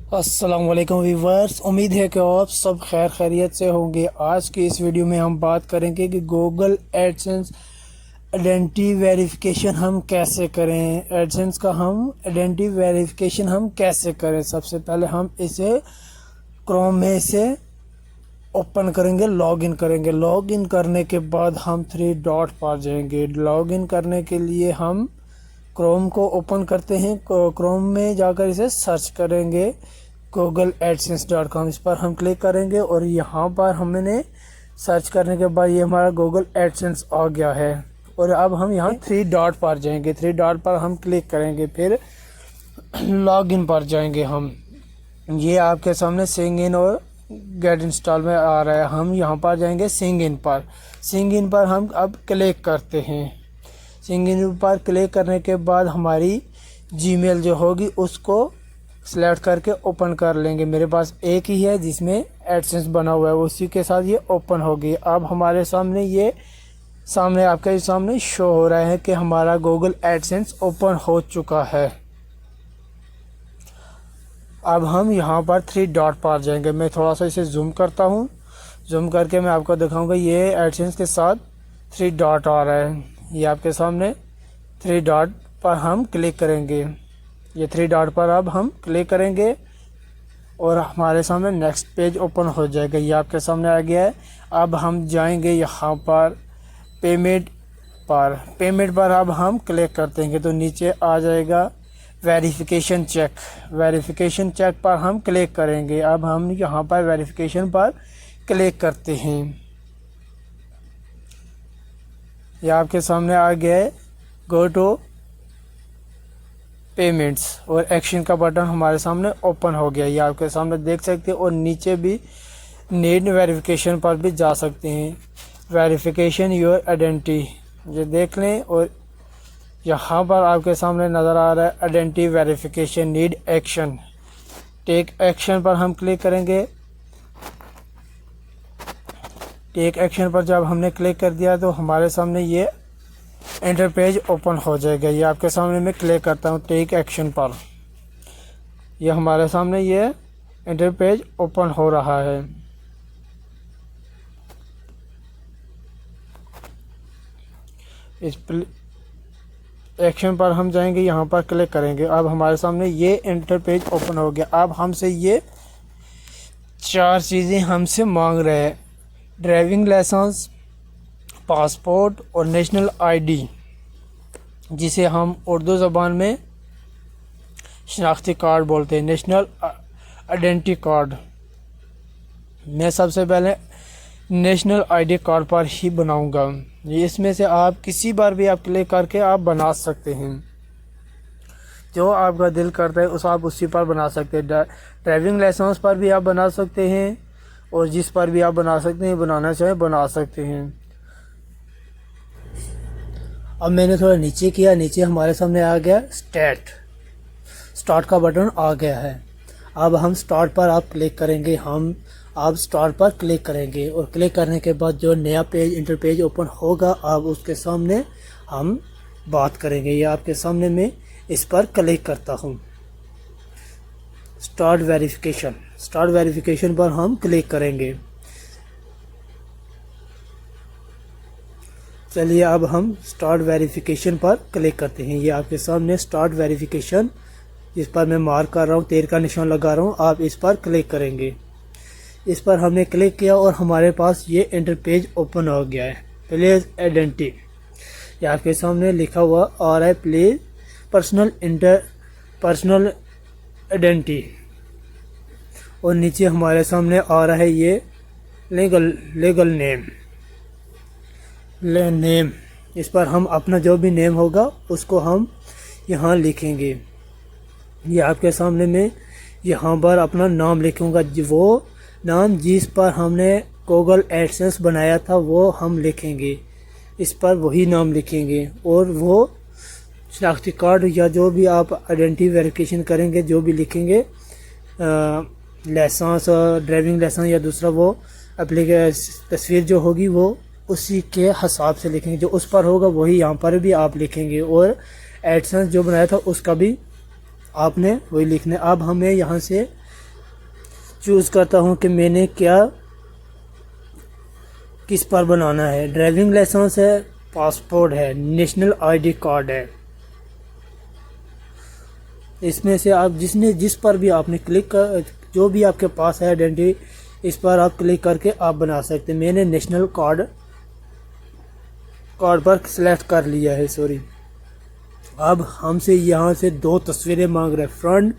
अस्सलाम वालेकुम व्यूवर्स, उम्मीद है कि आप सब खैर खैरियत से होंगे। आज की इस वीडियो में हम बात करेंगे कि गूगल एडसेंस आइडेंटिटी वेरिफिकेशन हम कैसे करें। एडसेंस का हम आइडेंटिटी वेरिफिकेशन हम कैसे करें। सबसे पहले हम इसे क्रोम में से ओपन करेंगे, लॉगिन करेंगे। लॉगिन करने के बाद हम थ्री डॉट पर जाएंगे। लॉगिन करने के लिए हम क्रोम को ओपन करते हैं। क्रोम में जाकर इसे सर्च करेंगे googleadsense.com। इस पर हम क्लिक करेंगे और यहाँ पर हमने सर्च करने के बाद ये हमारा गूगल एडसेंस आ गया है। और अब हम यहाँ थ्री डॉट पर जाएंगे। थ्री डॉट पर हम क्लिक करेंगे, फिर लॉगिन पर जाएंगे। हम ये आपके सामने सिंग इन और गेट इंस्टॉल में आ रहा है। हम यहाँ पर जाएंगे सिंग इन पर। सिंग इन पर हम अब क्लिक करते हैं। सिंग इन पर क्लिक करने के बाद हमारी जीमेल जो होगी उसको सेलेक्ट करके ओपन कर लेंगे। मेरे पास एक ही है जिसमें एडसेंस बना हुआ है, उसी के साथ ये ओपन होगी। अब हमारे सामने ये आपके सामने शो हो रहा है कि हमारा गूगल एडसेंस ओपन हो चुका है। अब हम यहाँ पर थ्री डॉट पर जाएंगे। मैं थोड़ा सा इसे जूम करता हूँ। जूम करके मैं आपको दिखाऊंगा। ये एडसेंस के साथ थ्री डॉट आ रहा है। ये आपके सामने थ्री डॉट पर हम क्लिक करेंगे। ये थ्री डॉट पर अब हम क्लिक करेंगे और हमारे सामने नेक्स्ट पेज ओपन हो जाएगा। ये आपके सामने आ गया है। अब हम जाएंगे यहाँ पर पेमेंट पर अब हम क्लिक करते हैं तो नीचे आ जाएगा वेरिफिकेशन चेक। वेरिफिकेशन चेक पर हम क्लिक करेंगे। अब हम यहाँ पर वेरिफिकेशन पर क्लिक करते हैं। यह आपके सामने आ गया है गो टू पेमेंट्स और एक्शन का बटन हमारे सामने ओपन हो गया। ये आपके सामने देख सकते हैं। और नीचे भी नीड वेरिफिकेशन पर भी जा सकते हैं। वेरिफिकेशन योर आइडेंटिटी ये देख लें। और यहाँ पर आपके सामने नज़र आ रहा है identity verification need action. Take action पर हम क्लिक करेंगे। टेक एक्शन पर जब हमने क्लिक कर दिया तो हमारे सामने ये एंटर पेज ओपन हो जाएगा। ये आपके सामने मैं क्लिक करता हूँ टेक एक्शन पर। ये हमारे सामने ये एंटर पेज ओपन हो रहा है। इस एक्शन पर हम जाएंगे, यहाँ पर क्लिक करेंगे। अब हमारे सामने ये एंटर पेज ओपन हो गया। अब हमसे ये चार चीज़ें हमसे मांग रहे हैं। ड्राइविंग लाइसेंस, पासपोर्ट और नेशनल आईडी, जिसे हम उर्दू ज़बान में शनाख्ती कार्ड बोलते हैं, नेशनल आइडेंटिटी कार्ड। मैं सबसे पहले नेशनल आईडी कार्ड पर ही बनाऊंगा। इसमें से आप किसी बार भी आप क्लिक करके आप बना सकते हैं। जो आपका दिल करता है उस आप उसी पर बना सकते हैं। ड्राइविंग लाइसेंस पर भी आप बना सकते हैं और जिस पर भी आप बना सकते हैं, बनाना चाहें बना सकते हैं। अब मैंने थोड़ा नीचे किया। नीचे हमारे सामने आ गया स्टार्ट का बटन आ गया है। अब हम स्टार्ट पर आप क्लिक करेंगे। आप स्टार्ट पर क्लिक करेंगे और क्लिक करने के बाद जो नया पेज इंटर पेज ओपन होगा, अब उसके सामने हम बात करेंगे। ये आपके सामने मैं इस पर क्लिक करता हूँ। स्टार्ट वेरिफिकेशन पर हम क्लिक करेंगे। चलिए अब हम स्टार्ट वेरिफिकेशन पर क्लिक करते हैं। ये आपके सामने स्टार्ट वेरिफिकेशन, जिस पर मैं मार्क कर रहा हूँ, तीर का निशान लगा रहा हूँ, आप इस पर क्लिक करेंगे। इस पर हमने क्लिक किया और हमारे पास ये एंटर पेज ओपन हो गया है। प्लीज़ आइडेंटिटी, ये आपके सामने लिखा हुआ आ रहा है प्लीज़ पर्सनल आइडेंटिटी। और नीचे हमारे सामने आ रहा है ये लीगल नेम। इस पर हम अपना जो भी नेम होगा उसको हम यहाँ लिखेंगे। ये आपके सामने मैं यहाँ पर अपना नाम लिखूँगा। वो नाम जिस पर हमने गूगल एडसेंस बनाया था वो हम लिखेंगे। इस पर वही नाम लिखेंगे। और वो शनाख्ती कार्ड या जो भी आप आइडेंटिटी वेरिफिकेशन करेंगे, जो भी लिखेंगे, लाइसेंस, ड्राइविंग लाइसेंस या दूसरा वो तस्वीर जो होगी वो उसी के हिसाब से लिखेंगे। जो उस पर होगा वही यहाँ पर भी आप लिखेंगे। और एडसेंस जो बनाया था उसका भी आपने वही लिखना है। अब हमें यहाँ से चूज़ करता हूँ कि मैंने क्या किस पर बनाना है। ड्राइविंग लाइसेंस है, पासपोर्ट है, नेशनल आईडी कार्ड है। इसमें से आप जिस पर भी आपने क्लिक कर, जो भी आपके पास है आइडेंटिटी, इस पर आप क्लिक करके आप बना सकते हैं। मैंने नेशनल कार्ड पर सिलेक्ट कर लिया है। सॉरी, अब हमसे यहाँ से 2 तस्वीरें मांग रहे हैं। फ्रंट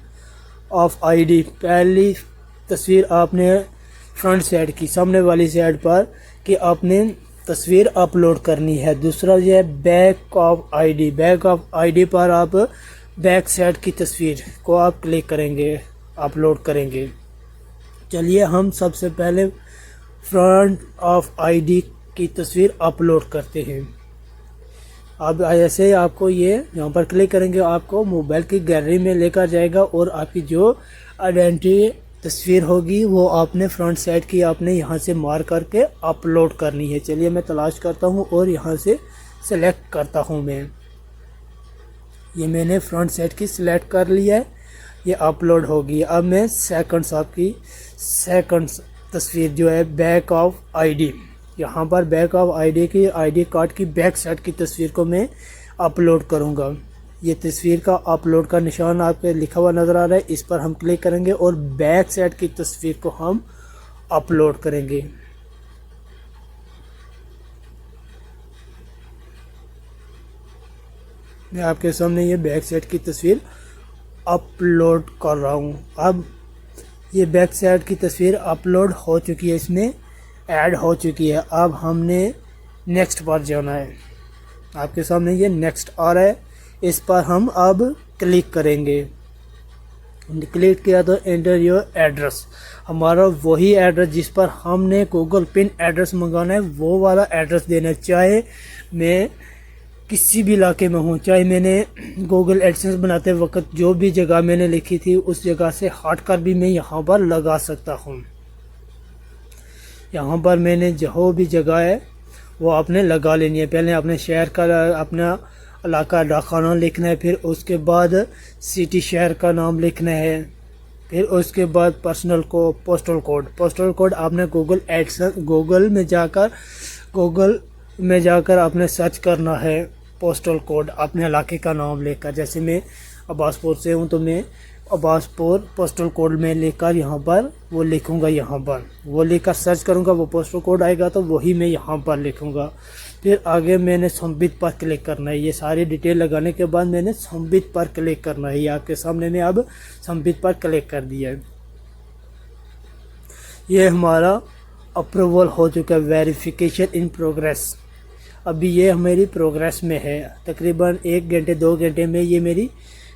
ऑफ आईडी, पहली तस्वीर आपने फ्रंट साइड की, सामने वाली साइड पर कि आपने तस्वीर अपलोड करनी है। दूसरा ये है back of ID, back of ID पर आप बैक साइड की तस्वीर को आप क्लिक करेंगे, अपलोड करेंगे। चलिए हम सबसे पहले फ्रंट ऑफ आईडी की तस्वीर अपलोड करते हैं। अब ऐसे ही आपको ये यहाँ पर क्लिक करेंगे, आपको मोबाइल की गैलरी में लेकर जाएगा और आपकी जो आइडेंटिटी तस्वीर होगी वो आपने फ्रंट साइड की आपने यहाँ से मार करके अपलोड करनी है। चलिए मैं तलाश करता हूँ और यहाँ से सेलेक्ट करता हूँ। ये मैंने फ्रंट साइड की सिलेक्ट कर लिया है, ये अपलोड होगी। अब मैं सेकंड्स तस्वीर जो है बैक ऑफ आईडी, यहाँ पर बैक ऑफ आईडी की आईडी कार्ड की बैक साइड की तस्वीर को मैं अपलोड करूँगा। ये तस्वीर का अपलोड का निशान आपके लिखा हुआ नज़र आ रहा है, इस पर हम क्लिक करेंगे और बैक साइड की तस्वीर को हम अपलोड करेंगे। मैं आपके सामने ये बैक साइड की तस्वीर अपलोड कर रहा हूँ। अब ये बैक साइड की तस्वीर अपलोड हो चुकी है, इसमें ऐड हो चुकी है। अब हमने नेक्स्ट पर जाना है। आपके सामने ये नेक्स्ट आ रहा है, इस पर हम अब क्लिक करेंगे। क्लिक किया तो एंटर योर एड्रेस, हमारा वही एड्रेस जिस पर हमने गूगल पिन एड्रेस मंगाना है वो वाला एड्रेस देना है। चाहे मैं किसी भी इलाके में हूँ, चाहे मैंने गूगल एडसेंस बनाते वक्त जो भी जगह मैंने लिखी थी उस जगह से हटकर भी मैं यहाँ पर लगा सकता हूँ। यहाँ पर मैंने जो भी जगह है वो आपने लगा लेनी है। पहले अपने शहर का, अपना इलाका डाकखाना लिखना है, फिर उसके बाद सिटी शहर का नाम लिखना है, फिर उसके बाद पर्सनल को पोस्टल कोड आपने गूगल में जाकर आपने सर्च करना है पोस्टल कोड अपने इलाके का नाम लेकर। जैसे मैं अब्बासपुर से हूँ तो मैं अब्बासपुर पोस्टल कोड में लेकर यहाँ पर वो लिखूँगा, यहाँ पर वो लिखकर सर्च करूँगा, वो पोस्टल कोड आएगा तो वही मैं यहाँ पर लिखूँगा। फिर आगे मैंने सबमिट पर क्लिक करना है। ये सारी डिटेल लगाने के बाद मैंने सबमिट पर क्लिक करना है। ये आपके सामने मैं अब सबमिट पर क्लिक कर दिया है। ये हमारा अप्रूवल हो चुका है, वेरिफिकेशन इन प्रोग्रेस। अभी ये हमारी प्रोग्रेस में है, तकरीबन 1 घंटे 2 घंटे में ये मेरी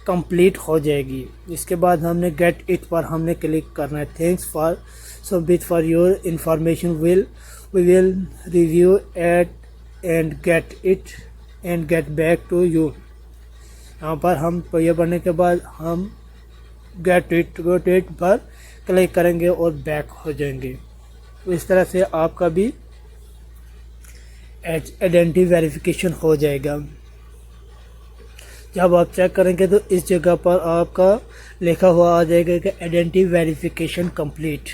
कंप्लीट हो जाएगी। इसके बाद हमने गेट इट पर हमने क्लिक करना है। Thanks for submit for your information, we will review it and get it and get back to you. यहाँ पर हम ये पढ़ने के बाद हम गेट इट पर क्लिक करेंगे और बैक हो जाएंगे। तो इस तरह से आपका भी आइडेंटिटी वेरिफिकेशन हो जाएगा। जब आप चेक करेंगे तो इस जगह पर आपका लिखा हुआ आ जाएगा कि आइडेंटिटी वेरिफिकेशन कंप्लीट।